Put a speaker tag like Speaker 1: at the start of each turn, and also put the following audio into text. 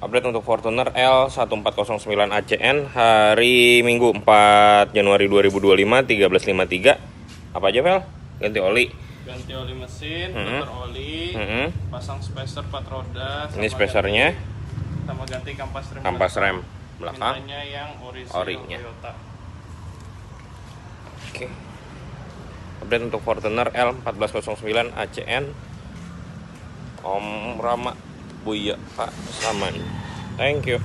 Speaker 1: Update untuk Fortuner L1409 ACN hari Minggu 4 Januari 2025 13.53. Apa aja, Vel? Ganti oli.
Speaker 2: Ganti oli mesin, putar oli, pasang spacer 4 roda.
Speaker 1: Ini spacernya.
Speaker 2: Sama ganti kampas
Speaker 1: rem belakang.
Speaker 2: Mintanya yang
Speaker 1: orinya.
Speaker 2: Toyota.
Speaker 1: Oke. Update untuk Fortuner L1409 ACN. Om Rama, Buya, Pak Saman. Thank you.